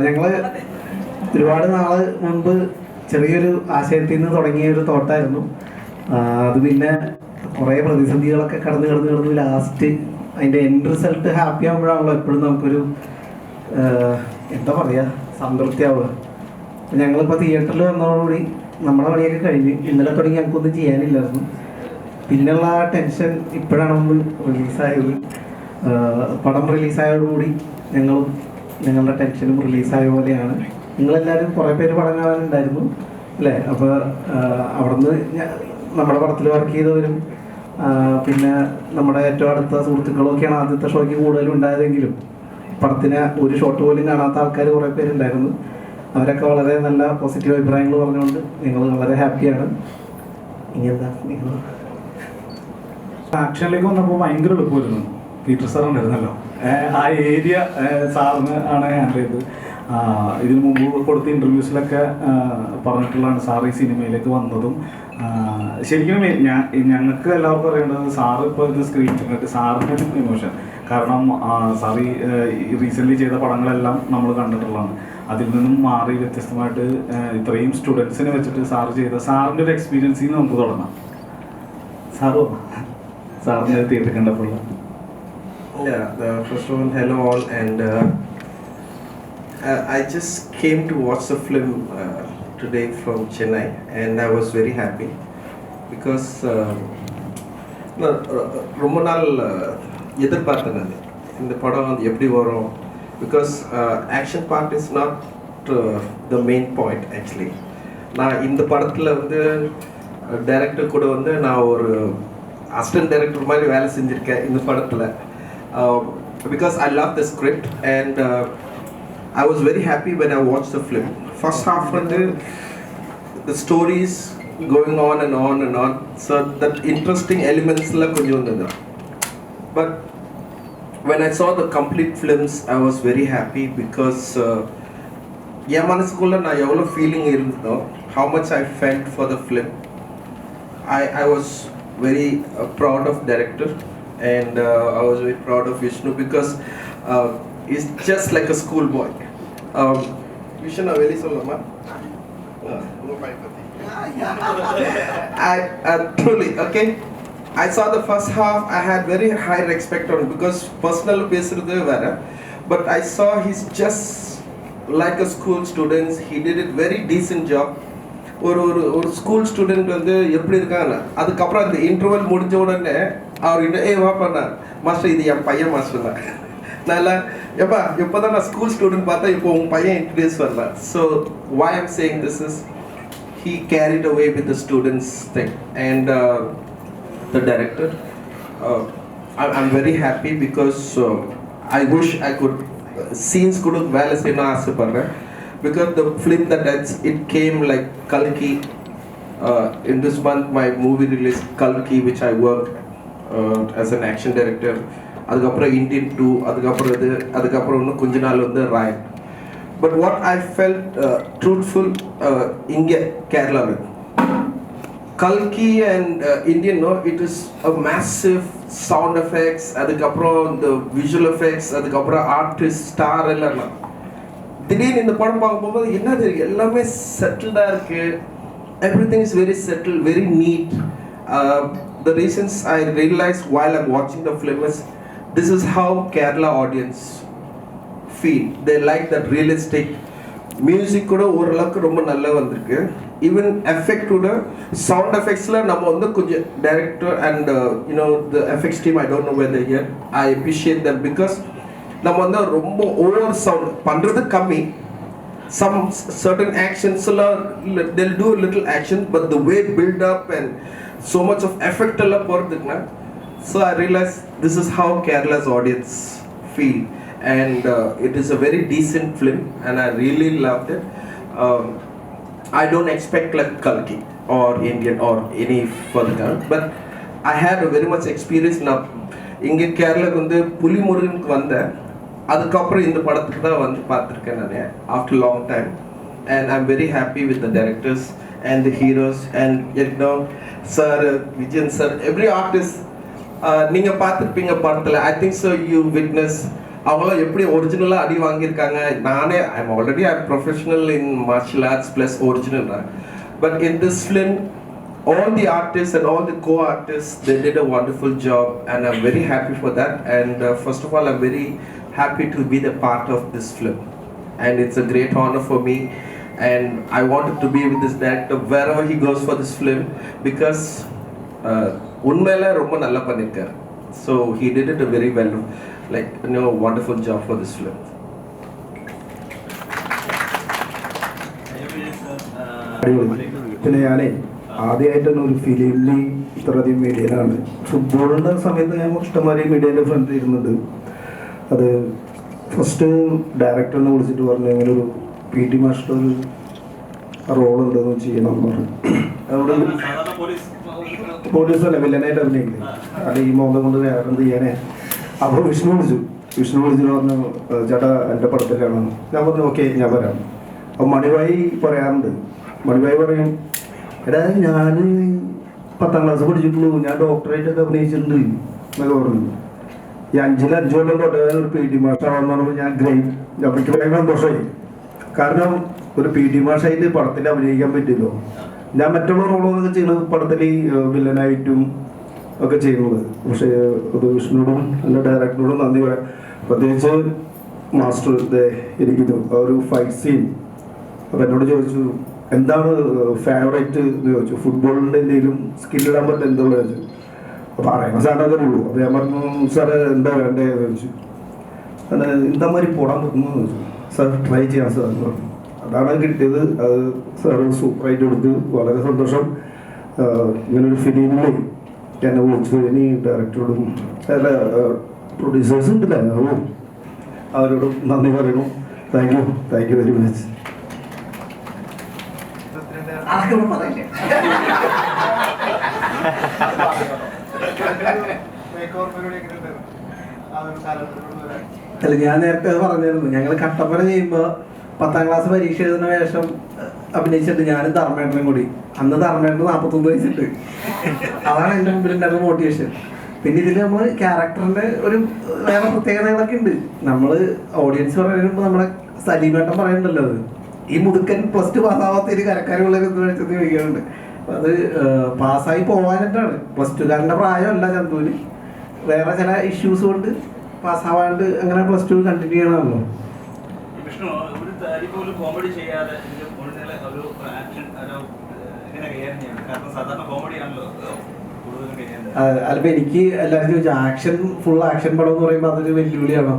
ഞങ്ങൾ ഒരുപാട് നാൾ മുൻപ് ചെറിയൊരു ആശയത്തിൽ നിന്ന് തുടങ്ങിയ ഒരു തോട്ടായിരുന്നു. അത് പിന്നെ കുറേ പ്രതിസന്ധികളൊക്കെ കടന്ന് ലാസ്റ്റ് അതിൻ്റെ എൻഡ് റിസൾട്ട് ഹാപ്പി ആകുമ്പോഴാണല്ലോ എപ്പോഴും നമുക്കൊരു എന്താ പറയുക സംതൃപ്തിയാവുക. ഞങ്ങളിപ്പോൾ തിയേറ്ററിൽ വന്നതോടുകൂടി നമ്മുടെ പണിയൊക്കെ കഴിഞ്ഞ് ഇന്നലെ തുടങ്ങി ഞങ്ങൾക്കൊന്നും ചെയ്യാനില്ലായിരുന്നു. പിന്നെയുള്ള ആ ടെൻഷൻ ഇപ്പോഴാണ് ഒന്ന് റിലീസായത്. പടം റിലീസായതോടുകൂടി ഞങ്ങളുടെ ടെൻഷനും റിലീസായ പോലെയാണ്. നിങ്ങളെല്ലാവരും കുറേ പേര് പടം കാണാനുണ്ടായിരുന്നു അല്ലേ? അപ്പോൾ അവിടുന്ന് നമ്മുടെ പടത്തിൽ വർക്ക് ചെയ്തവരും പിന്നെ നമ്മുടെ ഏറ്റവും അടുത്ത സുഹൃത്തുക്കളൊക്കെയാണ് ആദ്യത്തെ ഷോയ്ക്ക് കൂടുതലും ഉണ്ടായതെങ്കിലും പടത്തിന് ഒരു ഷോട്ട് പോലും കാണാത്ത ആൾക്കാർ കുറേ പേരുണ്ടായിരുന്നു. അവരൊക്കെ വളരെ നല്ല പോസിറ്റീവ് അഭിപ്രായങ്ങൾ പറഞ്ഞുകൊണ്ട് ഞങ്ങൾ വളരെ ഹാപ്പിയാണ്. ഇനിയെന്താ നിങ്ങൾ ആക്ഷനിലേക്ക് വന്നപ്പോൾ ഭയങ്കര എളുപ്പമായിരുന്നു. പീറ്റർ സാർ ഉണ്ടായിരുന്നല്ലോ, ആ ഏരിയ സാറിന് ആണ് ഹാൻഡിൽ ചെയ്തത്. ഇതിനു മുമ്പ് കൊടുത്ത ഇൻ്റർവ്യൂസിലൊക്കെ പറഞ്ഞിട്ടുള്ളതാണ് സാർ ഈ സിനിമയിലേക്ക് വന്നതും. ശരിക്കും ഞങ്ങൾക്ക് എല്ലാവർക്കും അറിയേണ്ടത് സാറ് ഇപ്പോൾ ഇത് സ്ക്രീൻ കണ്ടിട്ട് സാറിൻ്റെ ഇമോഷൻ, കാരണം സാർ ഈ റീസെൻ്റ്ലി ചെയ്ത പടങ്ങളെല്ലാം നമ്മൾ കണ്ടിട്ടുള്ളതാണ്. അതിൽ നിന്നും മാറി വ്യത്യസ്തമായിട്ട് ഇത്രയും സ്റ്റുഡൻസിനെ വെച്ചിട്ട് സാറ് ചെയ്ത സാറിൻ്റെ ഒരു എക്സ്പീരിയൻസിൽ നിന്ന് നമുക്ക് തുടങ്ങാം. സാറിൻ്റെ തിയേറ്റർ കണ്ടപ്പോൾ first of all, hello all, and I just came to watch the film today from Chennai, and I was very happy because ரொம்ப நாள் எதிர்பார்த்தேன் அது இந்த படம் வந்து எப்படி வரும். Because action part is not the main point actually. நான் இந்த படத்தில் வந்து டைரக்டர் கூட வந்து நான் ஒரு அசிஸ்டன்ட் டைரக்டர் மாதிரி வேலை செஞ்சுருக்கேன் இந்த படத்தில். Because I love the script, and I was very happy when I watched the film. First half the stories going on and on and on, so that interesting elements la konjam irundha. But when I saw the complete films, I was very happy because என் மனசுக்குள்ள நான் எவ்வளோ feeling இருந்ததோ, how much I felt for the film. I was very proud of director, and I was very proud of Vishnu because he's just like a school boy. Vishnu very solama. I truly okay. I saw the first half. I had very high respect on because personal பேசுறது வேற, but I saw he's just like a school student. He did it very decent job. ஒரு school student வந்து எப்படி இருக்காங்க, அதுக்கப்புறம் அந்த interval முடிஞ்ச உடனே அவர் வா பண்ணார், மாஸ்டர் இது என் பையன் மாஸ்டர் தான். நல்லா எப்பா இப்போ தான் நான் ஸ்கூல் ஸ்டூடெண்ட் பார்த்தா இப்போ உங்கள் பையன் இன்ட்ரடியூஸ் வரலாம். So why I'm saying this is he carried away with the students thing, and the director, I'm very happy because I wish I could scenes கூட வேலை செய்யணும் ஆசைப்படுறேன். Because the film that it came like Kalki. In this month my movie released Kalki, which I worked as an action director. அதுக்கப்புறம் Indian 2, அதுக்கப்புறம் இன்னும் கொஞ்ச நாள் வந்து Ryan. But what I felt truthful இங்கே கேரளாவில் Kalki and Indian, no, it is a massive sound effects, அதுக்கப்புறம் the visual effects, அதுக்கப்புறம் artist star எல்லாம். திடீர்னு இந்த படம் பார்க்கும்போது என்னது எல்லாமே செட்டில்டாக இருக்குது. Everything is very settled, very neat. The reasons I realized while I'm watching the film is this is how Kerala audience feel. They like that realistic music. கூட ஓரளவுக்கு ரொம்ப நல்லா வந்திருக்கு. Even effect கூட sound effectsல நம்ம வந்து கொஞ்சம் director and the effects team, I don't know whether here, I appreciate them because நம்ம வந்து ரொம்ப ஓவர் சவுண்ட் பண்றது கம்மி. Some certain actions they'll do a little action, but the way build up and so much of effect alla போறதுக்குனா. So I realized this is how Kerala's audience feel, and it is a very decent film, and I really loved it. I don't expect like Kalki or Indian or any further kind, but I had a very much experience. நான் இங்கே கேரளாக்கு வந்து புலிமுருகனுக்கு வந்தேன், அதுக்கப்புறம் இந்த படத்துக்கு தான் வந்து பார்த்துருக்கேன் நான் after long time, and I'm very happy with the directors and the heroes, and sir, Vijayan sir, every artist நீங்கள் பார்த்துருப்பீங்க படத்தில். I think so you witness அவங்கள எப்படி ஒரிஜினலாக அடி வாங்கியிருக்காங்க. நானே I'm already professional in martial arts plus original. But in this film all the artists and all the co-artists, they did a wonderful job and I'm very happy for that. And first of all, I'm very happy to be the part of this film and it's a great honor for me and I wanted to be with this director wherever he goes for this film because unmela romba nalla pannirukar. So he did it very well, like wonderful job for this film. പിന്നെ ഞാനേ ആദ്യമായിട്ടാണ് ഒരു ഫിലിമിൽ ഇത്രയധികം മീഡിയയിലാണ്. ഫുട്ബോളിൻ്റെ സമയത്ത് ഞാൻ ഇഷ്ടംമാതിരി മീഡിയൻ്റെ front ഇരുന്നുണ്ട്. അത് first ഡയറക്ടറിനെ വിളിച്ചിട്ട് പറഞ്ഞു അങ്ങനെ ഒരു PT മാസ്റ്റർ ഒരു റോൾ ഉണ്ടെന്ന് ചെയ്യണം എന്ന് പറഞ്ഞു. അവിടെ പോലീസല്ല വില്ലനായിട്ട് അഭിനയിക്കുന്നത്. അത് ഈ മോഹം കൊണ്ട് വേറെ എന്ത് ചെയ്യാനേ. അപ്പോൾ വിഷ്ണു വിളിച്ചിട്ട് പറഞ്ഞു ചേട്ടാ എൻ്റെ പടത്തിലാണ്. ഞാൻ പറഞ്ഞു ഓക്കെ ഞാൻ വരാം. അപ്പോൾ മണിഭായി പറയാറുണ്ട്. മണിഭായി പറയും എടാ ഞാൻ 10ാം ക്ലാസ് പഠിച്ചിട്ടുള്ളൂ, ഞാൻ ഡോക്ടറേറ്റൊക്കെ അഭിനയിച്ചിട്ടുണ്ട് എന്നൊക്കെ പറഞ്ഞു. ഈ 5 കൊല്ലം തൊട്ട് ഒരു PT മാഷാണെന്ന് പറഞ്ഞപ്പോൾ ഞാൻ എനിക്ക് ഭയങ്കര സന്തോഷമായി. കാരണം ഒരു PT മാഷായിട്ട് പടത്തിൽ അഭിനയിക്കാൻ പറ്റില്ലോ. ഞാൻ മറ്റുള്ള റോളൊക്കെ ചെയ്യുന്നത് പടത്തിൽ വില്ലനായിട്ടും ഒക്കെ ചെയ്യുന്നത്. പക്ഷേ അത് വിഷ്ണുവിനോടും എൻ്റെ ഡയറക്ടറിനോടും നന്ദി പറയാം. പ്രത്യേകിച്ച് മാസ്റ്റർ ഇരിക്കുന്നു ആ ഒരു ഫൈറ്റ് സീൻ. അപ്പോൾ എന്നോട് ചോദിച്ചു എന്താണ് ഫേവറേറ്റ് എന്ന് ചോദിച്ചു. ഫുട്ബോളിൻ്റെ എന്തെങ്കിലും സ്കില്ലിടാൻ പറ്റും എന്തുള്ളത് ചോദിച്ചു. അപ്പോൾ പറയുന്ന സാധനം ഉള്ളൂ. അപ്പോൾ ഞാൻ പറഞ്ഞു സാറ് എന്താ വേണ്ടേ ചോദിച്ചു. എന്താ മാതിരി പോടാൻ പറ്റുന്നു ചോദിച്ചു. സാർ ട്രൈ ചെയ്യാം സാർ എന്ന് പറഞ്ഞു. അതാണ് കിട്ടിയത്. അത് സാറ് സൂപ്പറായിട്ട് എടുത്ത് വളരെ സന്തോഷം. ഇങ്ങനൊരു ഫിലിമിൽ എന്നെ വിളിച്ചു. ഇനി ഡയറക്ടറോടും അല്ല പ്രൊഡ്യൂസേഴ്സ് ഉണ്ടല്ലേ അവരോടും നന്ദി പറയുന്നു. Thank you very much. അല്ല ഞാൻ നേരത്തെ പറഞ്ഞിരുന്നു ഞങ്ങൾ കട്ടപ്പന ചെയ്യുമ്പോൾ 10ാം ക്ലാസ് പരീക്ഷ എഴുതുന്ന വേഷം അഭിനയിച്ചിട്ട് ഞാനും ധർമ്മേട്ടനും കൂടി. അന്ന് ധർമ്മേട്ടന് 41 വയസ്സുണ്ട്. അതാണ് എൻ്റെ മുമ്പിലുണ്ടായിരുന്ന മോട്ടിവേഷൻ. പിന്നെ ഇതിൽ നമ്മൾ ക്യാരക്ടറിൻ്റെ ഒരു വേറെ പ്രത്യേകതകളൊക്കെ ഉണ്ട്. നമ്മൾ ഓഡിയൻസ് പറയുമ്പോൾ നമ്മുടെ സലീമേട്ടൻ പറയുന്നുണ്ടല്ലോ, അത് ഈ മുതുക്കൻ +2 പാസ്സാവാത്ത ഒരു കരക്കാരുള്ളൊരു ചോദിക്കാറുണ്ട്. അത് പാസ്സായി പോകാനായിട്ടാണ്. +2കാരൻ്റെ പ്രായമല്ല ചന്തുവിന്. വേറെ ചില ഇഷ്യൂസ് കൊണ്ട് പാസ്സാവാണ്ട് അങ്ങനെ +2 കണ്ടിന്യൂ ചെയ്യണമല്ലോ. വിഷ്ണു ഒരു തരി പോലും കോമഡി ചെയ്യാതെ ഒരു ആക്ഷൻ കാരണം സാധാരണ കോമഡിയാണല്ലോ കൂടുതലും ചെയ്യാൻ. അതിപ്പോൾ എനിക്ക് എല്ലാവരും ചോദിച്ചു ആക്ഷൻ ഫുൾ ആക്ഷൻ പടം എന്ന് പറയുമ്പോൾ അതൊരു വെല്ലുവിളിയാണോ.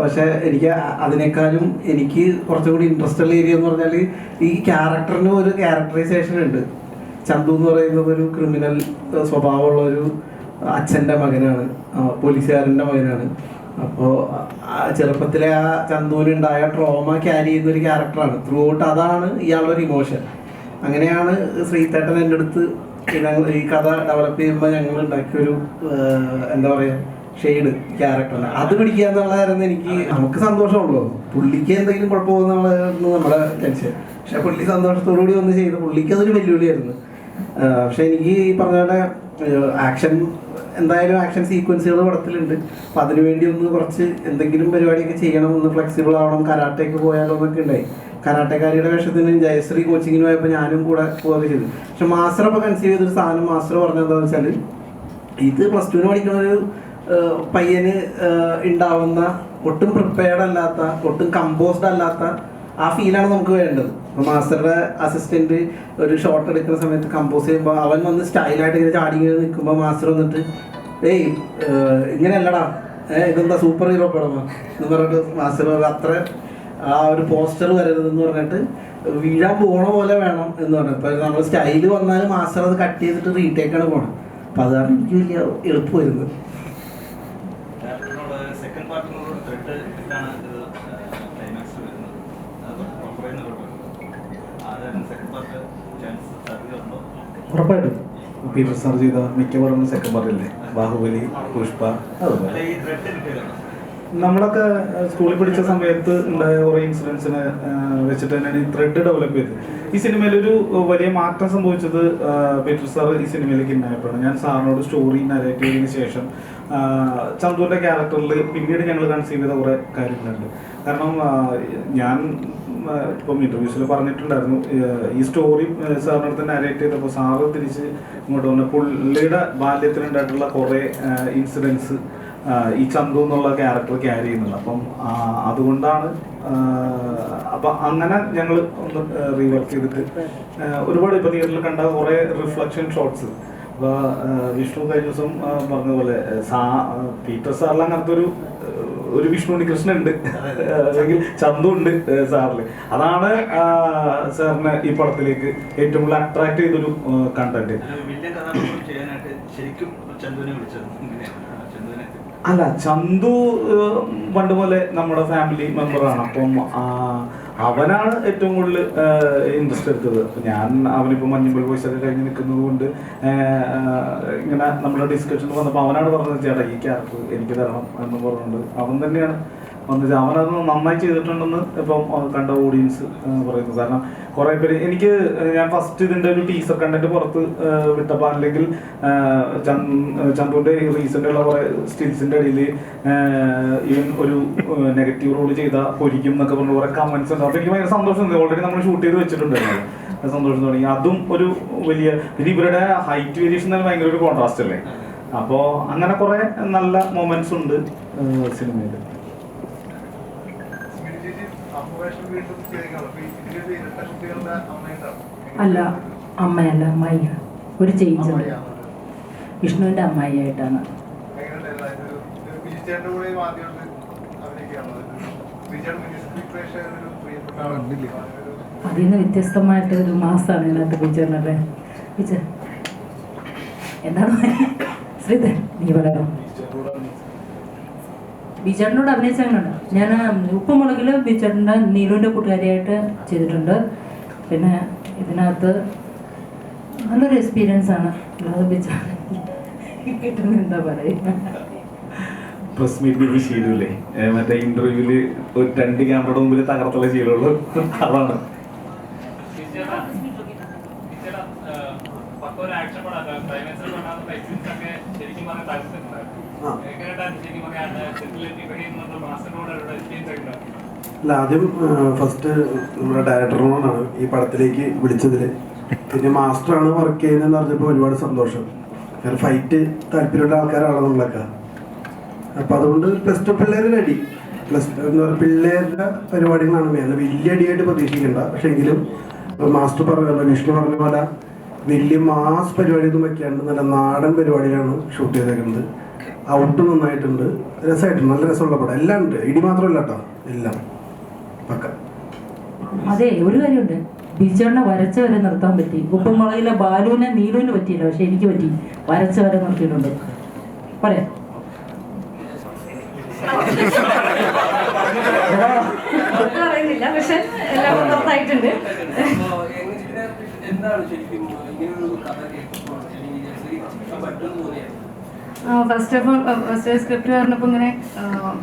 പക്ഷേ എനിക്ക് അതിനേക്കാളും എനിക്ക് കുറച്ചും കൂടി ഇൻട്രസ്റ്റ് ഉള്ള ഏരിയ എന്ന് പറഞ്ഞാൽ ഈ ക്യാരക്ടറിന് ഒരു ക്യാരക്ടറൈസേഷൻ ഉണ്ട്. ചന്തു എന്ന് പറയുന്നത് ഒരു ക്രിമിനൽ സ്വഭാവമുള്ള ഒരു അച്ഛൻ്റെ മകനാണ്, പോലീസുകാരൻ്റെ മകനാണ്. അപ്പോൾ ചെറുപ്പത്തിലെ ആ ചന്തുവിനുണ്ടായ ട്രോമ ക്യാരി ചെയ്യുന്ന ഒരു ക്യാരക്ടറാണ് ത്രൂ ഔട്ട്. അതാണ് ഇയാളൊരു ഇമോഷൻ. അങ്ങനെയാണ് ശ്രീതേട്ടൻ എൻ്റെ അടുത്ത് ഈ കഥ ഡെവലപ്പ് ചെയ്യുമ്പോൾ ഞങ്ങൾ ഉണ്ടാക്കിയൊരു എന്താ പറയുക ഷെയ്ഡ് ക്യാരക്ടറിന് അത് പിടിക്കുക എന്നുള്ളതായിരുന്നു എനിക്ക്. നമുക്ക് സന്തോഷമുള്ളൂ, പുള്ളിക്ക് എന്തെങ്കിലും കുഴപ്പമോന്നുള്ളതായിരുന്നു നമ്മുടെ ടെൻഷൻ. പക്ഷെ പുള്ളി സന്തോഷത്തോടുകൂടി ഒന്ന് ചെയ്ത് പുള്ളിക്ക് അതൊരു വെല്ലുവിളിയായിരുന്നു. പക്ഷെ എനിക്ക് ഈ പറഞ്ഞ പോലെ ആക്ഷൻ എന്തായാലും ആക്ഷൻ സീക്വൻസുകൾ പടത്തിലുണ്ട്. അപ്പം അതിനുവേണ്ടി ഒന്ന് കുറച്ച് എന്തെങ്കിലും പരിപാടിയൊക്കെ ചെയ്യണം, ഒന്ന് ഫ്ലെക്സിബിൾ ആവണം, കരാട്ടയ്ക്ക് പോയാലോ എന്നൊക്കെ ഉണ്ടായി. കരാട്ടക്കാരിയുടെ വേഷത്തിന് ജയശ്രീ കോച്ചിങ്ങിന് പോയപ്പോൾ ഞാനും കൂടെ പോവുകയൊക്കെ ചെയ്തു. പക്ഷെ മാസ്റ്റർ അപ്പോൾ കൺസീവ് ചെയ്തൊരു സാധനം മാസ്റ്റർ പറഞ്ഞെന്താണെന്ന് വെച്ചാൽ ഇത് +2 പഠിക്കുന്ന ഒരു പയ്യന് ഉണ്ടാവുന്ന ഒട്ടും പ്രിപ്പയർഡ് അല്ലാത്ത, ഒട്ടും കമ്പോസ്ഡ് അല്ലാത്ത ആ ഫീലാണ് നമുക്ക് വേണ്ടത്. അപ്പോൾ മാസ്റ്ററുടെ അസിസ്റ്റൻറ്റ് ഒരു ഷോട്ട് എടുക്കുന്ന സമയത്ത് കമ്പോസ് ചെയ്യുമ്പോൾ അവൻ വന്ന് സ്റ്റൈലായിട്ട് ഇങ്ങനെ ചാടി ഇങ്ങനെ നിൽക്കുമ്പോൾ മാസ്റ്റർ വന്നിട്ട് ഇങ്ങനെയല്ലടാ ഇതെന്താ സൂപ്പർ ഹീറോ പടമാ എന്ന് പറഞ്ഞിട്ട് മാസ്റ്റർ അത്ര ആ ഒരു പോസ്റ്റർ വരരുതെന്ന് പറഞ്ഞിട്ട് വീഴാൻ പോണ പോലെ വേണം എന്ന് പറഞ്ഞു. ഇപ്പോൾ നമ്മൾ സ്റ്റൈല് വന്നാലും മാസ്റ്റർ അത് കട്ട് ചെയ്തിട്ട് റീടേക്കാണ് പോകണം. അപ്പം അത് കാരണം എനിക്ക് വലിയ എളുപ്പമായിരുന്നു. ഉറപ്പായിട്ടും പീറ്റർ സാർ ചെയ്ത മിക്ക പടങ്ങളും സെക്കൻഡ് പാർട്ടില്ലേ, ബാഹുബലി, പുഷ്പ. അതുപോലെ നമ്മളൊക്കെ സ്കൂളിൽ പഠിച്ച സമയത്ത് ഉണ്ടായ കുറേ ഇൻസിഡൻസിനെ വെച്ചിട്ട് തന്നെയാണ് ഈ ത്രെഡ് ഡെവലപ്പ് ചെയ്തത്. ഈ സിനിമയിലൊരു വലിയ മാറ്റം സംഭവിച്ചത് പീറ്റർ സാർ ഈ സിനിമയിലേക്ക് ഇന്നായപ്പോഴാണ്. ഞാൻ സാറിനോട് സ്റ്റോറി നരേറ്റ് ചെയ്തതിന് ശേഷം ചന്തുവിൻ്റെ ക്യാരക്ടറിൽ പിന്നീട് ഞങ്ങൾ കൺസീവ് ചെയ്ത കുറേ കാര്യങ്ങളുണ്ട്. കാരണം ഞാൻ ഇപ്പം ഇൻ്റർവ്യൂസിൽ പറഞ്ഞിട്ടുണ്ടായിരുന്നു, ഈ സ്റ്റോറി സാറിൻ്റെ അടുത്ത് നരേറ്റ് ചെയ്തപ്പോൾ സാറ് തിരിച്ച് ഇങ്ങോട്ട് വന്ന പുള്ളിയുടെ ബാല്യത്തിലുണ്ടായിട്ടുള്ള കുറേ ഇൻസിഡൻസ് ഈ ചന്തു എന്നുള്ള ക്യാരക്ടർ ക്യാരി ചെയ്യുന്നുണ്ട്. അപ്പം അതുകൊണ്ടാണ് അപ്പം അങ്ങനെ ഞങ്ങൾ ഒന്ന് റീവർക്ക് ചെയ്തിട്ട് ഒരുപാട് ഇപ്പോൾ തിയേറ്ററിൽ കണ്ട കുറേ റിഫ്ലക്ഷൻ ഷോട്ട്സ്. അപ്പോൾ വിഷ്ണു കഴിഞ്ഞ ദിവസം പറഞ്ഞതുപോലെ പീറ്റർ സാറിൽ അങ്ങനത്തെ ഒരു വിഷ്ണു ഉണ്ണികൃഷ്ണൻ ഉണ്ട്, അല്ലെങ്കിൽ ചന്തു ഉണ്ട് സാറിൽ. അതാണ് സാറിനെ ഈ പടത്തിലേക്ക് ഏറ്റവും കൂടുതൽ അട്രാക്ട് ചെയ്തൊരു കണ്ടന്റ്. അല്ല, ചന്തു പണ്ട് പോലെ നമ്മുടെ ഫാമിലി മെമ്പറാണ്. അപ്പം അവനാണ് ഏറ്റവും കൂടുതൽ ഇൻട്രസ്റ്റ് എടുത്തത്. അപ്പം ഞാൻ അവനിപ്പോൾ മഞ്ഞുമ്പൽ വോയിസ് ഒക്കെ കഴിഞ്ഞ് നിൽക്കുന്നത് കൊണ്ട് ഇങ്ങനെ നമ്മുടെ ഡിസ്കഷൻ വന്നപ്പോൾ അവനാണ് പറഞ്ഞത്, ചേട്ടാ ഈ ക്യാരക്ടർ എനിക്ക് തരണം എന്ന് പറഞ്ഞുകൊണ്ട് അവൻ തന്നെയാണ് വന്നത്. അവനത് നന്നായി ചെയ്തിട്ടുണ്ടെന്ന് ഇപ്പം കണ്ട ഓഡിയൻസ് പറയുന്നു. കാരണം കുറേ പേര് ഞാൻ ഫസ്റ്റ് ഇതിൻ്റെ ഒരു ടീസർ കണ്ടന്റ് പുറത്ത് വിട്ടപ്പോൾ, അല്ലെങ്കിൽ ചന്തുവിൻ്റെ റീസെൻ്റ് ഉള്ള കുറേ സ്റ്റിൽസിൻ്റെ ഇടയിൽ ഈവൻ ഒരു നെഗറ്റീവ് റോൾ ചെയ്താൽ പൊരിക്കും എന്നൊക്കെ പറഞ്ഞ് കുറേ കമൻസ് ഉണ്ട്. അപ്പോൾ എനിക്ക് ഭയങ്കര സന്തോഷമുണ്ട്. ഓൾറെഡി നമ്മൾ ഷൂട്ട് ചെയ്ത് വെച്ചിട്ടുണ്ടായിരുന്നു, സന്തോഷം തുടങ്ങി. അതും ഒരു വലിയ ഇവരുടെ ഹൈറ്റ് വേരിയേഷൻ തന്നെ ഭയങ്കര ഒരു കോൺട്രാസ്റ്റ് അല്ലേ. അപ്പോൾ അങ്ങനെ കുറേ നല്ല മൊമെന്റ്സ് ഉണ്ട് സിനിമയിൽ. അല്ല, അമ്മയല്ല, അമ്മായിയാണ്. ഒരു ചേഞ്ച് വിഷ്ണുവിൻ്റെ അമ്മായിയായിട്ടാണ്. അതിന് വ്യത്യസ്തമായിട്ട് ഒരു മാസമാണ് ഇതിനകത്ത് ബിജുവിനല്ലേ. ബിജു എന്താണ് ശ്രീധർ നീ പറയണോ? ബിജുവിനോട് അഭിനയിച്ചങ്ങനെയുണ്ട്. ഞാൻ ഉപ്പുമുളകിൽ ബിജുവിൻ്റെ നീലുവിൻ്റെ കൂട്ടുകാരിയായിട്ട് ചെയ്തിട്ടുണ്ട്. പിന്നെ ഇതിനകത്ത് നല്ലൊരു എക്സ്പീരിയൻസ് ആണ്. അല്ലാതെ ബിജു കിട്ടുന്ന എന്താ പറയുക, പ്രസ് മീറ്റ് ശീലമില്ലേ, മറ്റേ ഇന്റർവ്യൂവില് ഒരു 2 ക്യാമറയുടെ മുമ്പിൽ തകർത്തുള്ള ശീലമുള്ളൂ. അതാണ് അല്ല, ആദ്യം ഫസ്റ്റ് നമ്മുടെ ഡയറക്ടറിനോടാണ് ഈ പടത്തിലേക്ക് വിളിച്ചതിൽ. പിന്നെ മാസ്റ്ററാണ് വർക്ക് ചെയ്യുന്നതെന്ന് പറഞ്ഞപ്പോൾ ഒരുപാട് സന്തോഷം. കാരണം ഫൈറ്റ് താല്പര്യമുള്ള ആൾക്കാരാണ് നമ്മളൊക്കെ. അപ്പം അതുകൊണ്ട് +2 പിള്ളേർ റെഡി. എന്ന് പറഞ്ഞാൽ പിള്ളേരുടെ പരിപാടികളാണ് മെയിൻ. വലിയ അടിയായിട്ട് പ്രതീക്ഷിക്കേണ്ട. പക്ഷെ എങ്കിലും മാസ്റ്റർ വിഷ്ണു പറഞ്ഞ പോലെ വലിയ മാസ് പരിപാടിയൊന്നും വയ്ക്കാണ്ട് നല്ല നാടൻ പരിപാടിയിലാണ് ഷൂട്ട് ചെയ്തേക്കുന്നത്. ഔട്ട് നന്നായിട്ടുണ്ട്, രസമായിട്ടുണ്ട്, നല്ല രസമുള്ള പടം. എല്ലാം ഉണ്ട്, ഇടി മാത്രമല്ല കേട്ടോ, എല്ലാം പക്ക. അതെ, ഒരു കാര്യമുണ്ട്, ബിജുവിനെ വരച്ച വരെ നിർത്താൻ പറ്റി. ഉപ്പുമുളകിലെ ബാലുവിനെ നീലുവിന് പറ്റിയില്ല, പക്ഷെ എനിക്ക് പറ്റി. വരച്ച വരെ നിർത്തിയിട്ടുണ്ട്. പറയാം പറയുന്നില്ല, പക്ഷെ എല്ലാം നന്നായിട്ടുണ്ട്. ഫസ്റ്റ് ഓഫ് ഓൾ സ്ക്രിപ്റ്റ് പറഞ്ഞപ്പോൾ ഇങ്ങനെ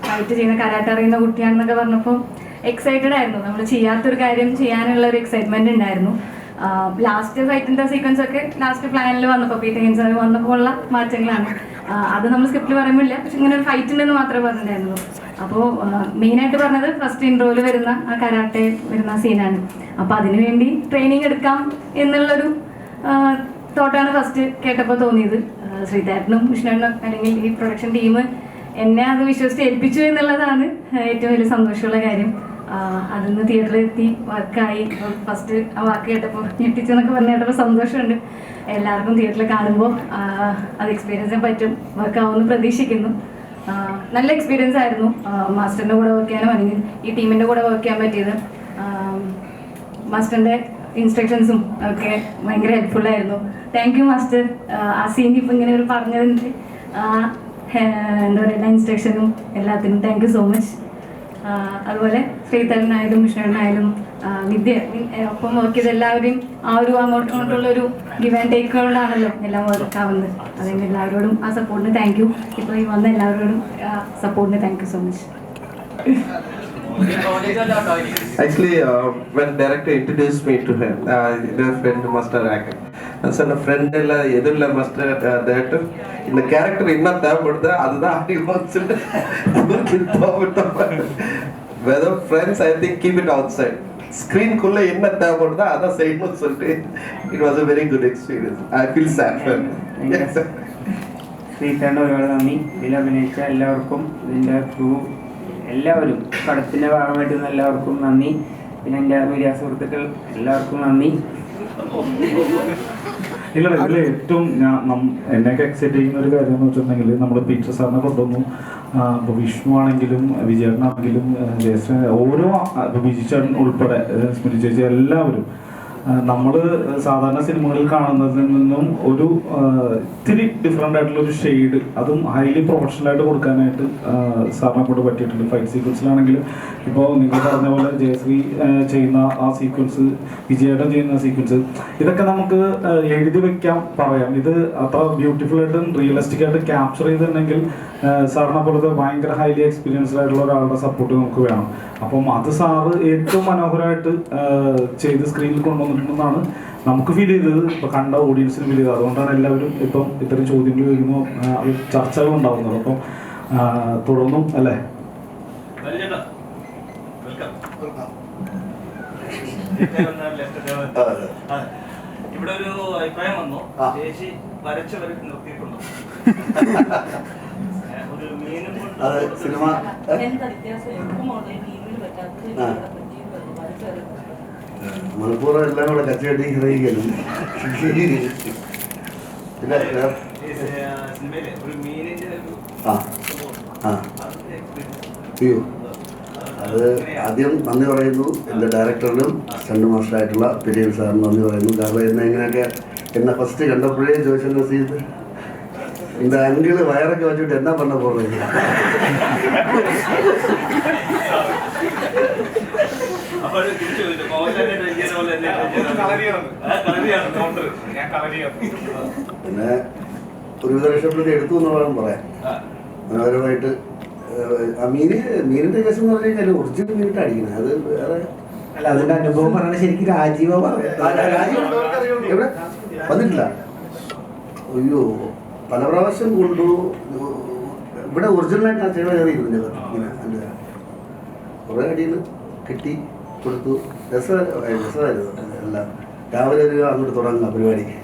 ഫൈറ്റ് ചെയ്യുന്ന കരാട്ടെ അറിയുന്ന കുട്ടിയാണെന്നൊക്കെ പറഞ്ഞപ്പോൾ എക്സൈറ്റഡ് ആയിരുന്നു. നമ്മൾ ചെയ്യാത്തൊരു കാര്യം ചെയ്യാനുള്ള ഒരു എക്സൈറ്റ്മെന്റ് ഉണ്ടായിരുന്നു. ലാസ്റ്റ് ഫൈറ്റിന്റെ സീക്വൻസ് ഒക്കെ ലാസ്റ്റ് പ്ലാനിൽ വന്നപ്പോൾ പീറ്റർ വന്നപ്പോൾ ഉള്ള മാറ്റങ്ങളാണ്. അത് നമ്മൾ സ്ക്രിപ്റ്റിൽ പറയുമ്പോഴില്ല, പക്ഷെ ഇങ്ങനെ ഒരു ഫൈറ്റ് ഉണ്ടെന്ന് മാത്രമേ പറഞ്ഞിട്ടുണ്ടായിരുന്നു. അപ്പോൾ മെയിനായിട്ട് പറഞ്ഞത് ഫസ്റ്റ് ഇൻട്രോയിൽ വരുന്ന ആ കരാട്ടെ വരുന്ന സീനാണ്. അപ്പോൾ അതിനുവേണ്ടി ട്രെയിനിങ് എടുക്കാം എന്നുള്ളൊരു തോട്ടാണ് ഫസ്റ്റ് കേട്ടപ്പോൾ തോന്നിയത്. ശ്രീധരനും വിഷ്ണുവിനും അല്ലെങ്കിൽ ഈ പ്രൊഡക്ഷൻ ടീം എന്നെ അത് വിശ്വസിച്ച് ഏൽപ്പിച്ചു എന്നുള്ളതാണ് ഏറ്റവും വലിയ സന്തോഷമുള്ള കാര്യം. അതിന്ന് തിയേറ്ററിലെത്തി വർക്കായി. ഫസ്റ്റ് ആ വാക്ക് കേട്ടപ്പോൾ ഞെട്ടിച്ചെന്നൊക്കെ പറഞ്ഞു കേട്ടപ്പോൾ സന്തോഷമുണ്ട്. എല്ലാവർക്കും തിയേറ്ററിൽ കാണുമ്പോൾ അത് എക്സ്പീരിയൻസ് ചെയ്യാൻ പറ്റും, വർക്കാവുമെന്ന് പ്രതീക്ഷിക്കുന്നു. നല്ല എക്സ്പീരിയൻസ് ആയിരുന്നു മാസ്റ്ററിൻ്റെ കൂടെ വർക്ക് ചെയ്യാനും അല്ലെങ്കിൽ ഈ ടീമിൻ്റെ കൂടെ വർക്ക് ചെയ്യാൻ പറ്റിയത്. മാസ്റ്ററിൻ്റെ ഇൻസ്ട്രക്ഷൻസും ഒക്കെ ഭയങ്കര ഹെൽപ്ഫുള്ളായിരുന്നു. Thank you master. ആ സീൻ ഇപ്പം ഇങ്ങനെ ഒരു പറഞ്ഞതിൻ്റെ എന്താ പറയുക, എല്ലാ ഇൻസ്ട്രക്ഷനും എല്ലാത്തിനും താങ്ക് യു സോ മച്ച്. അതുപോലെ ശ്രീധരനായാലും വിഷ്ണുവിനായാലും വിദ്യ ഒപ്പം വർക്ക് ചെയ്ത എല്ലാവരെയും ആ ഒരു അങ്ങോട്ടുള്ള ഒരു ഗിവ് ആൻഡ് ടേക്കുകളാണല്ലോ എല്ലാം വർക്ക് ആവുന്നത്. അതുകൊണ്ട് എല്ലാവരോടും ആ സപ്പോർട്ടിന് താങ്ക് യു. ഇപ്പോൾ ഈ വന്ന എല്ലാവരോടും സപ്പോർട്ടിന് thank you so much. Actually, when director introduced me to him, the friend Master Rakan, I said a friend illa Master director in the character inna thaavudda adha he wants it. Whether friends, I think keep it outside. Screen kulla enna thaavudda adha side nu solli. It was a very good experience. I feel sad for him. Yes. ശ്രീധരൻ്റെ ഒരുപാട് നന്ദി. ഇതിൽ അഭിനയിച്ച എല്ലാവർക്കും, ഇതിൻ്റെ crew എല്ലാവരും, പടത്തിൻ്റെ ഭാഗമായിട്ട് എല്ലാവർക്കും നന്ദി. പിന്നെ എൻ്റെ മീഡിയ സുഹൃത്തുക്കൾ എല്ലാവർക്കും നന്ദി. ഇല്ല, ഇതിൽ ഏറ്റവും എന്നെയൊക്കെ എക്സൈറ്റ് ചെയ്യുന്ന ഒരു കാര്യം എന്ന് വെച്ചിട്ടുണ്ടെങ്കിൽ നമ്മൾ പീറ്റർ സാറിനെ കൊണ്ടുവന്നു. ഇപ്പോൾ വിഷ്ണു ആണെങ്കിലും വിജയനാണെങ്കിലും ജയശ്രീ, ഓരോ ബിജു ചേട്ടൻ ഉൾപ്പെടെ സ്മൃതി ചേച്ചി എല്ലാവരും നമ്മൾ സാധാരണ സിനിമകളിൽ കാണുന്നതിൽ നിന്നും ഒരു ഇത്തിരി ഡിഫറെൻ്റ് ആയിട്ടുള്ള ഒരു ഷെയ്ഡ്, അതും ഹൈലി പ്രൊഫഷണലായിട്ട് കൊടുക്കാനായിട്ട് സാറിനെ കൊണ്ട് പറ്റിയിട്ടുണ്ട്. ഫൈറ്റ് സീക്വൻസിലാണെങ്കിലും ഇപ്പോൾ നിങ്ങൾ പറഞ്ഞ പോലെ ജയശ്രീ ചെയ്യുന്ന ആ സീക്വൻസ്, വിജയേട്ടൻ ചെയ്യുന്ന സീക്വൻസ്, ഇതൊക്കെ നമുക്ക് എഴുതി വെക്കാം, പറയാം. ഇത് അത്ര ബ്യൂട്ടിഫുൾ ആയിട്ടും റിയലിസ്റ്റിക് ആയിട്ട് ക്യാപ്ചർ ചെയ്തിട്ടുണ്ടെങ്കിൽ സാറിനെ പോലത്തെ ഭയങ്കര ഹൈലി എക്സ്പീരിയൻസ്ഡ് ആയിട്ടുള്ള ഒരാളുടെ സപ്പോർട്ട് നമുക്ക് വേണം. അപ്പം അത് സാറ് ഏറ്റവും മനോഹരമായിട്ട് ചെയ്ത് സ്ക്രീനിൽ കൊണ്ടുവന്നിട്ടുണ്ടെന്നാണ് നമുക്ക് ഫീൽ ചെയ്തത്, ഇപ്പോൾ കണ്ട ഓഡിയൻസിന് ഫീൽ ചെയ്തത്. അതുകൊണ്ടാണ് എല്ലാവരും ഇപ്പം ഇത്തരം ചോദ്യങ്ങൾ വരുമ്പോൾ ചർച്ചകൾ ഉണ്ടാകുന്നത്. അപ്പം തുടർന്നും അല്ലേ. ഇവിടെ ഒരു അഭിപ്രായം വന്നു, ചേച്ചി വരച്ചവരെ നിർത്തിയിട്ടുണ്ടോ? സിനിമ മനഃപൂർവ്വം എല്ലാം കൂടെ കച്ചകെട്ടി ഗ്രഹിക്കലും. പിന്നെ അയ്യോ, അത് ആദ്യം നന്ദി പറയുന്നു എൻ്റെ ഡയറക്ടറിനും സ്റ്റണ്ട് മാസ്റ്ററായിട്ടുള്ള പെരിയൻ സാറിന് നന്ദി പറയുന്നു. കാരണം എന്നെ ഫസ്റ്റ് കണ്ടപ്പോഴേ ചോദിച്ചെന്നെ ചെയ്ത് இந்த அங்கிள் வயரக்க வச்சுட்டு என்ன பண்ண போறீங்க? പിന്നെ ഒരുവിധ രക്ഷപ്പെടുത്തി എടുത്തു എന്നുള്ളതാണ് പറയാൻ. മനോഹരമായിട്ട് ആ മീനിന്റെ കേസ് എന്ന് പറഞ്ഞു കഴിഞ്ഞാൽ ഒറിജിനൽ മീനിട്ട് അടിക്കുന്നത്, അത് വേറെ അല്ല. അതിന്റെ അനുഭവം പറഞ്ഞാൽ ശരിക്കും രാജീവ എവിടെ വന്നിട്ടില്ല. അയ്യോ, പല പ്രാവശ്യം കൊണ്ടു. ഇവിടെ ഒറിജിനലായിട്ട് ആ ചെടി കയറിയിരുന്നു ഇങ്ങനെ. എൻ്റെ കുറേ അടിയിൽ കിട്ടി കൊടുത്തു. രസമായിരുന്നു എല്ലാം. രാവിലെ ഒരു അങ്ങോട്ട് തുടങ്ങുക പരിപാടിക്ക്.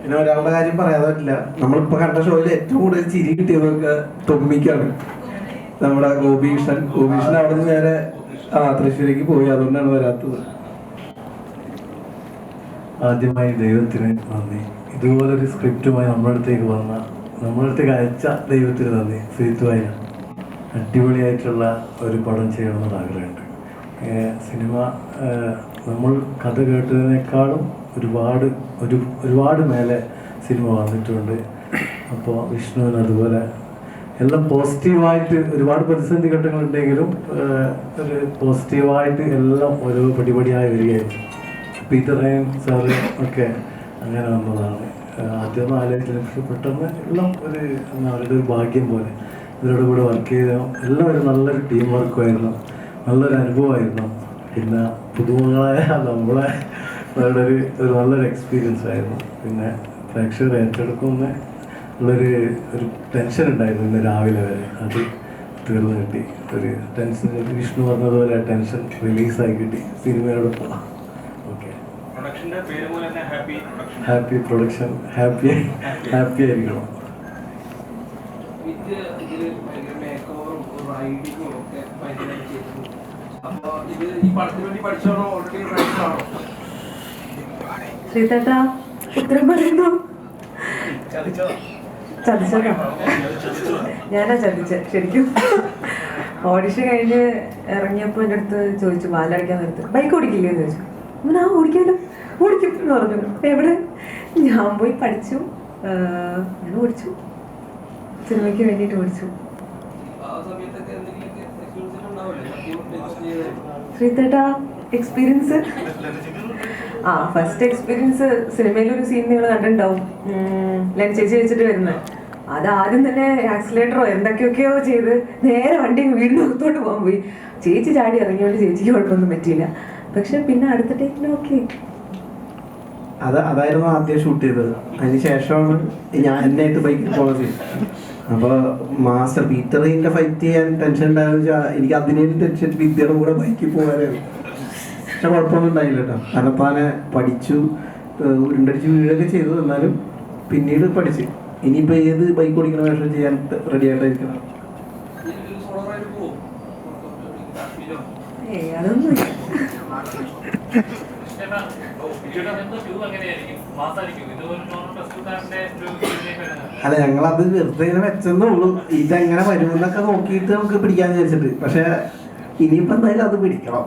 പിന്നെ ഒരാളുടെ കാര്യം പറയാതെ പറ്റില്ല. നമ്മളിപ്പോൾ കണ്ട ഷോയിൽ ഏറ്റവും കൂടുതൽ ചിരി കിട്ടിയതൊക്കെ ടൊമ്മിക്കാണ്. നമ്മുടെ ഗോപീഷൻ അവിടെ നിന്ന് നേരെ തൃശ്ശൂരേക്ക് പോയി, അതുകൊണ്ടാണ് വരാത്തത്. ആദ്യമായി ദൈവത്തിന് നന്ദി. ഇതുപോലൊരു സ്ക്രിപ്റ്റുമായി നമ്മുടെ അടുത്തേക്ക് അയച്ച ദൈവത്തിന് നന്ദി. ശ്രീത്വായ അടിപൊളിയായിട്ടുള്ള ഒരു പടം ചെയ്യണമെന്ന് ആഗ്രഹമുണ്ട്. സിനിമ നമ്മൾ കഥ കേട്ടതിനേക്കാളും ഒരുപാട് മേലെ സിനിമ വന്നിട്ടുണ്ട്. അപ്പോൾ വിഷ്ണുവിന് അതുപോലെ എല്ലാം പോസിറ്റീവായിട്ട് ഒരുപാട് പ്രതിസന്ധി ഘട്ടങ്ങളുണ്ടെങ്കിലും ഒരു പോസിറ്റീവായിട്ട് എല്ലാം ഓരോ പടിപടിയായി വരികയായിരുന്നു. പീറ്റർ റയൻ സാറ് ഒക്കെ അങ്ങനെ വന്നതാണ്. ആദ്യമൊന്നും ആലോചിച്ചില്ല, പെട്ടെന്ന് എല്ലാം അവരുടെ ഒരു ഭാഗ്യം പോലെ ഇവരുടെ കൂടെ വർക്ക് ചെയ്ത എല്ലാം ഒരു നല്ലൊരു ടീം വർക്കുമായിരുന്നു, നല്ലൊരു അനുഭവമായിരുന്നു. പിന്നെ പുതുമുഖങ്ങളായ നമ്മളെ അവരുടെ ഒരു നല്ലൊരു എക്സ്പീരിയൻസ് ആയിരുന്നു. പിന്നെ പ്രേക്ഷകർ ഏറ്റെടുക്കുമെന്ന് ഉള്ളൊരു ടെൻഷൻ ഉണ്ടായിരുന്നു ഇന്ന് രാവിലെ വരെ. അത് തീർന്നു കിട്ടി. ഒരു ടെൻഷൻ, വിഷ്ണു പറഞ്ഞതുപോലെ ടെൻഷൻ റിലീസായി കിട്ടി സിനിമയോടൊപ്പം. ഹാപ്പി പ്രൊഡക്ഷൻ, ഹാപ്പി ആയിരിക്കണം. ശ്രീതേട്ടാ ഉത്തരം പറയുന്നു. ചതിച്ചതാ, ഞാനാ ചതിച്ച. ശരിക്കും ഓഡിഷൻ കഴിഞ്ഞ് ഇറങ്ങിയപ്പോൾ എൻ്റെ അടുത്ത് ചോദിച്ചു വാലടിക്കാൻ നേരത്ത് ബൈക്ക് ഓടിക്കില്ലെന്ന് ചോദിച്ചു. ആ ഓടിക്കാമല്ലോ, ഓടിക്കും എന്ന് പറഞ്ഞു. എവിടെ? ഞാൻ പോയി പഠിച്ചു, ഞാൻ ഓടിച്ചു. സിനിമയ്ക്ക് വേണ്ടിയിട്ട് ഓടിച്ചു. ശ്രീതേട്ടാ എക്സ്പീരിയൻസ് ഫസ്റ്റ് എക്സ്പീരിയൻസ് സിനിമയിലൊരു സീൻ നിങ്ങൾ കണ്ടിട്ടുണ്ടാവും, ലൻ ചേച്ചി വെച്ചിട്ട് വരുന്നത്. അത് ആദ്യം തന്നെ ആക്സിലേറ്ററോ എന്തൊക്കെയൊക്കെയോ ചെയ്ത് നേരെ വണ്ടി വീടിന് അകത്തോട്ട് പോകാൻ പോയി. ചേച്ചി ചാടി ഇറങ്ങിയോണ്ട് ചേച്ചിക്ക് കുഴപ്പമൊന്നും പറ്റിയില്ല. പക്ഷെ പിന്നെ അടുത്ത ടേക്കിന് ഓക്കെ. അതായിരുന്നു ആദ്യം ഷൂട്ട് ചെയ്തത്. അതിന് ശേഷമാണ് ഞാൻ എന്നായിട്ട് ബൈക്കിൽ പോകുന്നത്. അപ്പോൾ മാസ്റ്റർ പീറ്ററിൻ്റെ ഫൈറ്റ് ചെയ്യാൻ ടെൻഷൻ ഉണ്ടായെന്ന് വെച്ചാൽ എനിക്ക് അതിനേലും ടെൻഷൻ വിദ്യയുടെ കൂടെ ബൈക്കിൽ പോകാനായിരുന്നു. പക്ഷെ കുഴപ്പമൊന്നും ഉണ്ടായില്ല കേട്ടോ. തന്നെത്താനെ പഠിച്ചു, ഉരുണ്ടടിച്ച് വീഴൊക്കെ ചെയ്തു. എന്നാലും പിന്നീട് പഠിച്ച് ഇനിയിപ്പോൾ ഏത് ബൈക്ക് ഓടിക്കുന്ന വേഷം ചെയ്യാൻ റെഡി ആയിട്ടായിരിക്കണം. അതൊന്നും അല്ല, ഞങ്ങളത് വെറുതെ ഇങ്ങനെ വെച്ചെന്നേ ഉള്ളൂ. ഇതെങ്ങനെ വരുമെന്നൊക്കെ നോക്കിയിട്ട് നമുക്ക് പിടിക്കാന്ന് വിചാരിച്ചിട്ട്. പക്ഷെ ഇനിയിപ്പോ എന്തായാലും അത് പിടിക്കണം.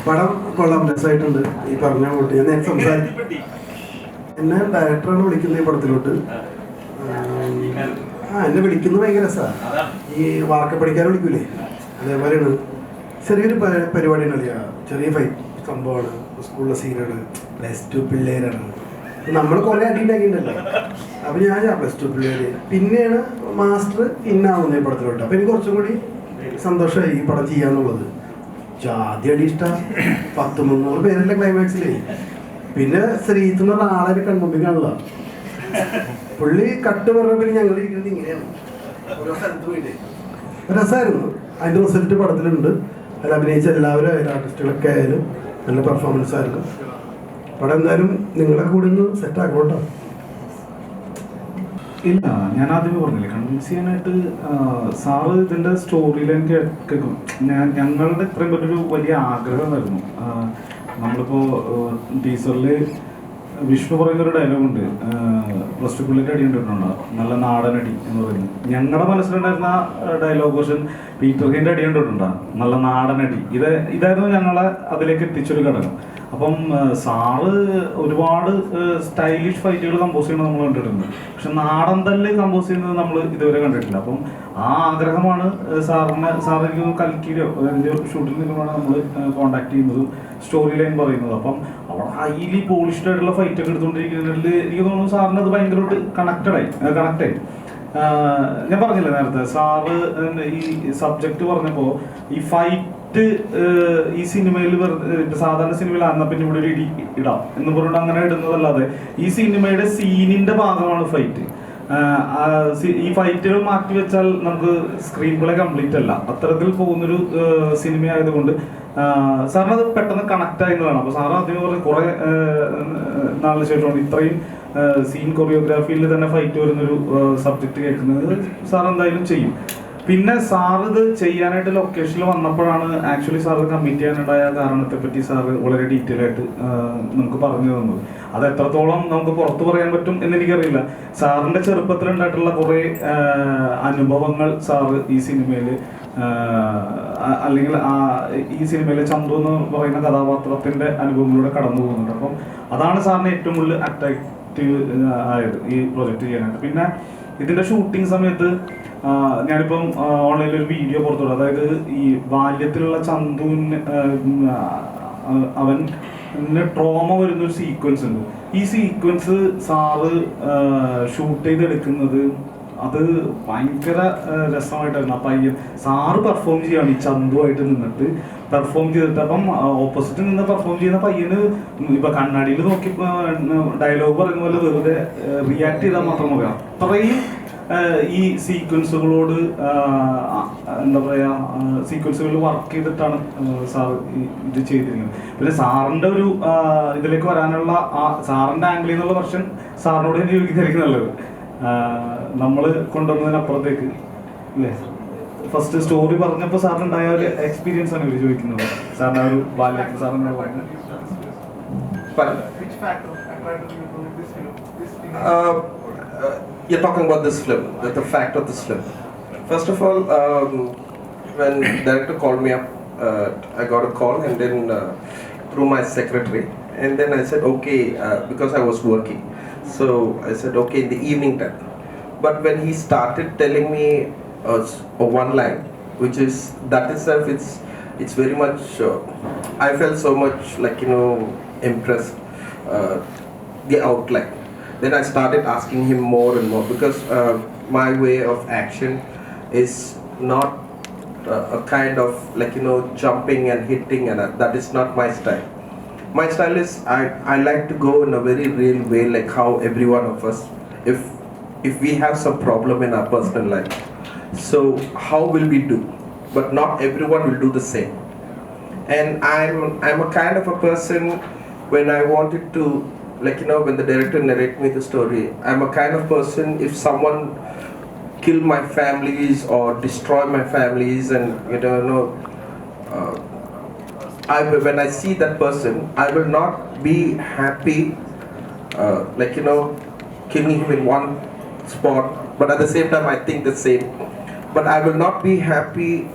പടം കൊള്ളാം, രസമായിട്ടുണ്ട്. ഈ പറഞ്ഞ കൂട്ടി ഞാൻ നേരത്തെ സംസാരിച്ചു. എന്നെ ഡയറക്ടറാണ് വിളിക്കുന്നത് ഈ പടത്തിലോട്ട്. എന്നെ വിളിക്കുന്നത് ഭയങ്കര രസമാണ്. ഈ വാർക്കപ്പടിക്കാരെ വിളിക്കൂലേ, അതേപോലെയാണ്. ചെറിയൊരു പരിപാടിയാണ് കളിയാ, ചെറിയ ഫൈറ്റ് സംഭവമാണ്. സ്കൂളിലെ സീനാണ്, +2 പിള്ളേരാണ്. നമ്മൾ കുറേ അടി ഉണ്ടാക്കിയിട്ടുണ്ടല്ലോ. അപ്പം ഞാൻ +2 പിള്ളേര് പിന്നെയാണ് മാസ്റ്റർ ഇന്നാവുന്നത് ഈ പടത്തിലോട്ട്. അപ്പം എനിക്ക് കുറച്ചും കൂടി സന്തോഷമായി ഈ പടം ചെയ്യാന്നുള്ളത്. ജാതി അടി ഇഷ്ടം 100-300 പേരല്ലേ ക്ലൈമാക്സിലേ. പിന്നെ ശ്രീത്ത് എന്ന് പറഞ്ഞ ആളെ കൺമുമ്പിൽ കാണുക. പുള്ളി കട്ട് പറഞ്ഞപ്പോൾ ഞങ്ങൾ ഇരിക്കുന്നത് ഇങ്ങനെയാണ്, ഓരോ സ്ഥലത്ത് പോയിട്ടേ. രസമായിരുന്നു. അതിൻ്റെ റിസൾട്ട് പടത്തിലുണ്ട്. അതിൽ അഭിനയിച്ച എല്ലാവരും അതിൽ ആർട്ടിസ്റ്റുകളൊക്കെ ആയാലും നല്ല പെർഫോമൻസ് ആയിരുന്നു. പടം എന്തായാലും നിങ്ങളെ കൂടെ ഒന്ന് സെറ്റ് ആക്കോട്ടോ. ഇല്ല, ഞാൻ ആദ്യമേ പറഞ്ഞില്ലേ, കൺവിൻസ് ചെയ്യാനായിട്ട് സാറ് ഇതിൻ്റെ സ്റ്റോറി ലൈൻ കേൾക്കും. ഞങ്ങളുടെ ഇത്രയും വലിയൊരു വലിയ ആഗ്രഹമായിരുന്നു. നമ്മളിപ്പോൾ ടീച്ചറിൽ വിഷ്ണു പറയുന്നൊരു ഡയലോഗുണ്ട്, +2 പിള്ളേരുടെ അടി കണ്ടിട്ടുണ്ടോ, നല്ല നാടനടി എന്ന് പറയുന്നത്. ഞങ്ങളുടെ മനസ്സിലുണ്ടായിരുന്ന ഡയലോഗ് വേർഷൻ പീറ്ററിൻ്റെ അടി കണ്ടിട്ടുണ്ടോ, നല്ല നാടനടി. ഇതായിരുന്നു ഞങ്ങളെ അതിലേക്ക് എത്തിച്ചൊരു ഘടകം. അപ്പം സാറ് ഒരുപാട് സ്റ്റൈലിഷ് ഫൈറ്റുകൾ കമ്പോസ് ചെയ്യുന്നത് നമ്മൾ കണ്ടിട്ടുണ്ട്. പക്ഷെ നാടൻ തല്ല് കമ്പോസ് ചെയ്യുന്നത് നമ്മൾ ഇതുവരെ കണ്ടിട്ടില്ല. അപ്പം ആ ആഗ്രഹമാണ് സാർ എനിക്ക് കൽക്കിയിലോ അതിൻ്റെ ഷൂട്ടിൽ നിന്നുമാണ് നമ്മൾ കോൺടാക്ട് ചെയ്യുന്നതും സ്റ്റോറി ലൈൻ പറയുന്നത്. അപ്പം അവിടെ ഹൈലി പോളിഷ്ഡ് ആയിട്ടുള്ള ഫൈറ്റൊക്കെ എടുത്തുകൊണ്ടിരിക്കുന്നതിൽ എനിക്ക് തോന്നുന്നു സാറിന് അത് ഭയങ്കരമായിട്ട് കണക്റ്റായി. ഞാൻ പറഞ്ഞില്ലേ നേരത്തെ, സാറ് ഈ സബ്ജക്റ്റ് പറഞ്ഞപ്പോൾ ഈ ഫൈറ്റ് ഈ സിനിമയിൽ സാധാരണ സിനിമയിൽ അന്ന പിന്നെ ഇവിടെ ഒരു ഇടി ഇടാം എന്ന് പറഞ്ഞിട്ട് അങ്ങനെ ഇടുന്നതല്ലാതെ ഈ സിനിമയുടെ സീനിന്റെ ഭാഗമാണ് ഫൈറ്റ്. ഈ ഫൈറ്റുകൾ മാറ്റി വെച്ചാൽ നമുക്ക് സ്ക്രീൻ പ്ലേ കംപ്ലീറ്റ് അല്ല. അത്തരത്തിൽ പോകുന്നൊരു സിനിമ ആയതുകൊണ്ട് സാറിന് അത് പെട്ടെന്ന് കണക്ട് ആയെന്ന് വേണം. അപ്പോൾ സാറ് അതിന് പറഞ്ഞ് കുറെ നാളിന് ശേഷമാണ് ഇത്രയും സീൻ കൊറിയോഗ്രാഫിയിൽ തന്നെ ഫൈറ്റ് വരുന്നൊരു സബ്ജക്റ്റ് കേൾക്കുന്നത്. സാർ എന്തായാലും ചെയ്യും. പിന്നെ സാർ ഇത് ചെയ്യാനായിട്ട് ലൊക്കേഷനിൽ വന്നപ്പോഴാണ് ആക്ച്വലി സാർ കമ്മിറ്റ് ചെയ്യാനുണ്ടായ കാരണത്തെപ്പറ്റി സാറ് വളരെ ഡീറ്റെയിൽ ആയിട്ട് നമുക്ക് പറഞ്ഞു തന്നത്. അത് എത്രത്തോളം നമുക്ക് പുറത്തു പറയാൻ പറ്റും എന്നെനിക്കറിയില്ല. സാറിൻ്റെ ചെറുപ്പത്തിലുണ്ടായിട്ടുള്ള കുറേ അനുഭവങ്ങൾ സാറ് ഈ സിനിമയിൽ അല്ലെങ്കിൽ ഈ സിനിമയിലെ ചന്തു എന്ന് പറയുന്ന കഥാപാത്രത്തിൻ്റെ അനുഭവങ്ങളിലൂടെ കടന്നു പോകുന്നുണ്ട്. അപ്പം അതാണ് സാറിന് ഏറ്റവും കൂടുതൽ അട്രാക്റ്റീവ് ആയത് ഈ പ്രൊജക്റ്റ് ചെയ്യാനായിട്ട്. പിന്നെ ഇതിൻ്റെ ഷൂട്ടിംഗ് സമയത്ത് ഞാനിപ്പം ഓൺലൈനിൽ ഒരു വീഡിയോ പുറത്തുവിടും. അതായത് ഈ ബാല്യത്തിലുള്ള ചന്തുവിന് അവന് ട്രോമ വരുന്നൊരു സീക്വൻസ് ഉണ്ട്. ഈ സീക്വൻസ് സാറ് ഷൂട്ട് ചെയ്തെടുക്കുന്നത് അത് ഭയങ്കര രസമായിട്ടായിരുന്നു. ആ പയ്യൻ സാറ് പെർഫോം ചെയ്യാണ് ഈ ചന്തുവായിട്ട് നിന്നിട്ട് പെർഫോം ചെയ്തിട്ട്. അപ്പം ഓപ്പോസിറ്റ് നിന്ന് പെർഫോം ചെയ്യുന്ന പയ്യന് ഇപ്പൊ കണ്ണാടിയിൽ നോക്കി ഡയലോഗ് പറയുന്ന പോലെ വെറുതെ റിയാക്ട് ചെയ്താൽ മാത്രം മതി. അത്രയും ഈ സീക്വൻസുകളോട് എന്താ പറയുക, സീക്വൻസുകളിൽ വർക്ക് ചെയ്തിട്ടാണ് സാർ ഇത് ചെയ്തിരിക്കുന്നത്. പിന്നെ സാറിൻ്റെ ഒരു ഇതിലേക്ക് വരാനുള്ള സാറിൻ്റെ ആംഗിളിൽ നിന്നുള്ള വെർഷൻ സാറിനോട് തന്നെ ചോദിക്കുന്നതായിരിക്കും നല്ലത്. നമ്മൾ കൊണ്ടുവന്നതിനപ്പുറത്തേക്ക് അല്ലേ. ഫസ്റ്റ് സ്റ്റോറി പറഞ്ഞപ്പോൾ സാറിനുണ്ടായ ഒരു എക്സ്പീരിയൻസ് ആണ് ഇവർ ചോദിക്കുന്നത്. സാറിൻ്റെ ഒരു ബാല്യത്തിൽ സാറിൻ്റെ പറയുന്നത് you're talking about this film, the fact of this film. First of all, when director called me up I got a call, and then through my secretary, and then I said okay, because I was working. So I said okay in the evening time. But when he started telling me one line, which is that itself, it's very much. I felt so much like impressed. The outline. Then I started asking him more and more, because my way of action is not a kind of like jumping and hitting, and that is not my style. My style is I like to go in a very real way, like how every one of us, if we have some problem in our personal life, so how will we do? But not everyone will do the same. And I'm a kind of a person, when I wanted to, like when the director narrated me the story, I'm a kind of person, if someone kill my families or destroy my families, and when I see that person, I will not be happy killing him in one spot, but at the same time I think the same. But I will not be happy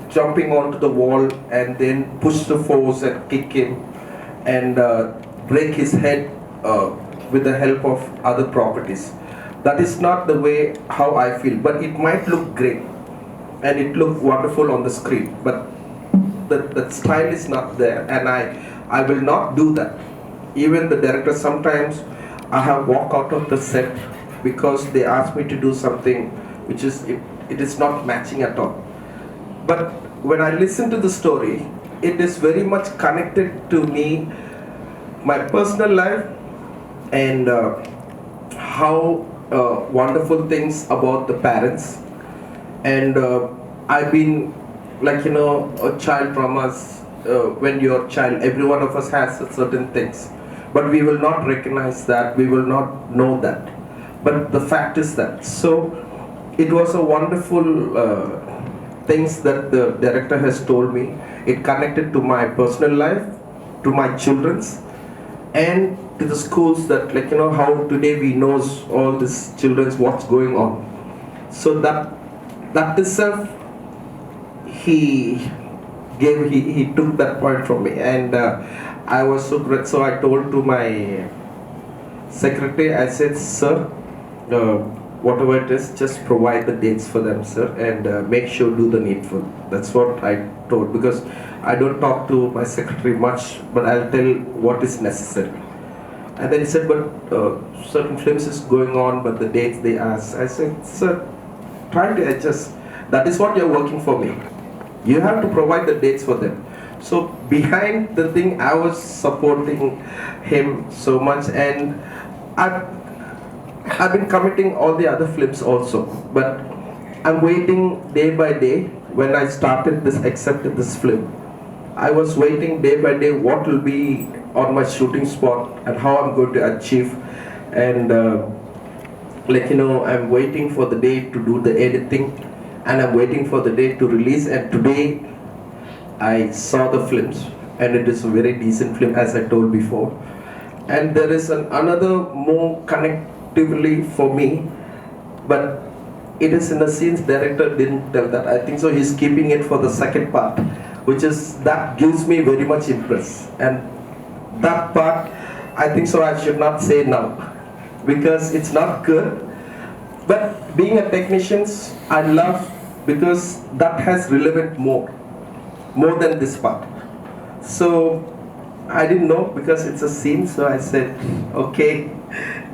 jumping onto the wall and then push the force and kick him and break his head with the help of other properties. That is not the way how I feel. But it might look great and it look wonderful on the screen, but the style is not there, and I will not do that. Even the director, sometimes I have walked out of the set because they ask me to do something which is it is not matching at all. But when I listen to the story, it is very much connected to me, my personal life, and how wonderful things about the parents. And I've been like a child traumas. When you're a child, every one of us has certain things, but we will not recognize that, we will not know that. But the fact is that. So it was a wonderful things that the director has told me. It connected to my personal life, to my children's, and to the schools, that how today we knows all these children's what's going on. So that itself, he took that point from me, and I was so great. So I told to my secretary, I said, sir, whatever it is, just provide the dates for them, sir, and make sure do the needful. That's what I told, because I don't talk to my secretary much, but I'll tell what is necessary. And then he said, but certain films is going on, but the dates they ask. I said, sir, try to adjust. That is what you're working for me. You have to provide the dates for them. So behind the thing, I was supporting him so much, and I've been committing all the other films also, but I'm waiting day by day. When I accepted this film, I was waiting day by day what will be on my shooting spot and how I'm going to achieve. And I'm waiting for the day to do the editing, and I'm waiting for the day to release. And today I saw the films, and it is a very decent film, as I told before. And there is another more connectively for me, but it is in the scenes director didn't tell that. I think so he's keeping it for the second part, which is that gives me very much impressed. And that part, I think so I should not say now, because it's not good. But being a technician, I love, because that has relevant more than this part. So I didn't know, because it's a scene, so I said, okay,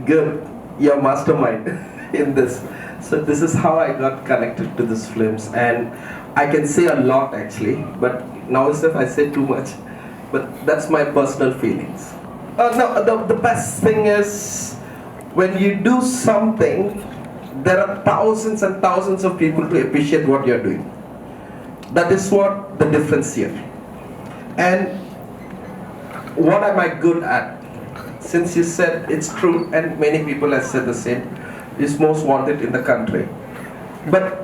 good, you're mastermind in this. So this is how I got connected to these films, and I can say a lot actually, but now if I say too much, but that's my personal feelings. No, the best thing is, when you do something, there are thousands and thousands of people to appreciate what you're doing. That is what the difference here. And what am I good at? Since you said it's true, and many people have said the same, is most wanted in the country. But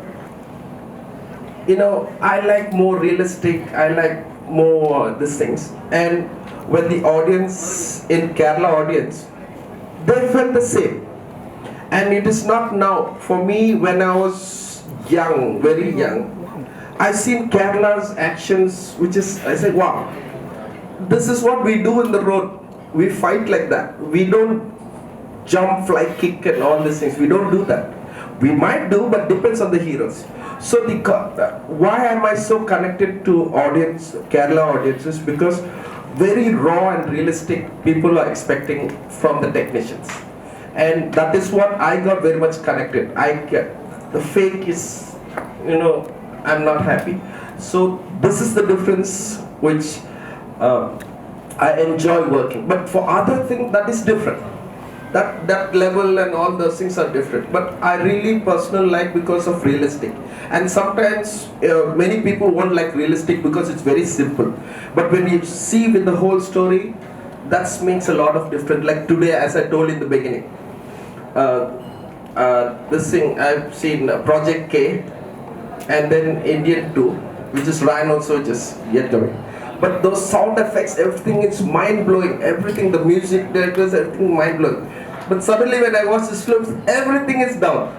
I like more realistic, I like more these things. And when the audience in Kerala audience, they felt the same. And it is not now. For me, when I was young, very young, I seen Kerala's actions, which is, I said, wow, this is what we do in the road. We fight like that. We don't jump, fly, kick and all these things. We don't do that. We might do, but depends on the heroes. So why am I so connected to Kerala audiences? Because very raw and realistic people are expecting from the technicians. And that is what I got very much connected. The fake is, I'm not happy. So this is the difference which I enjoy working. But for other things, that is different. That level and all those things are different. But I really personally like because of realistic. And sometimes many people won't like realistic because it's very simple. But when you see with the whole story, that makes a lot of difference. Like today, as I told in the beginning, this thing I've seen Project K, and then Indian 2, which is Ryan also just yet coming. But those sound effects, everything is mind-blowing. Everything, the music directors, everything mind-blowing. But suddenly when I watch this film, everything is down.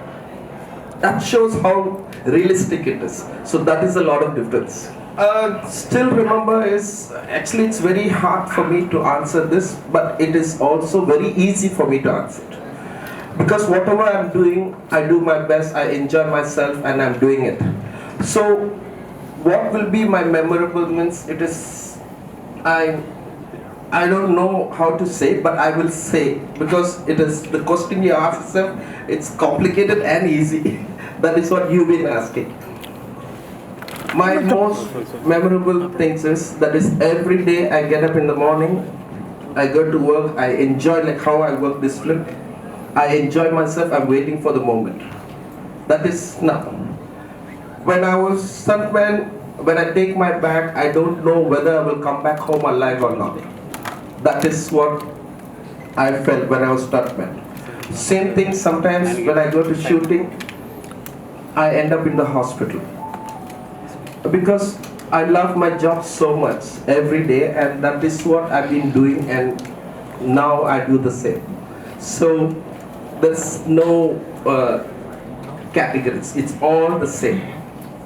That shows how realistic it is. So that is a lot of difference. Still remember is, actually it's very hard for me to answer this, but it is also very easy for me to answer it. Because whatever I'm doing, I do my best, I enjoy myself and I'm doing it. So what will be my memorable means, it is, I don't know how to say, but I will say, because it is the question you ask yourself, it's complicated and easy. That is what you've been asking. My most memorable things is, that is every day I get up in the morning, I go to work, I enjoy like how I work this film. I enjoy myself, I'm waiting for the moment. That is now. When I was stuntman, when I take my bag, I don't know whether I will come back home alive or not. That is what I felt when I was stuntman. Same thing sometimes when I go to shooting, I end up in the hospital. Because I love my job so much every day, and that is what I've been doing, and now I do the same. So there's no categories, it's all the same.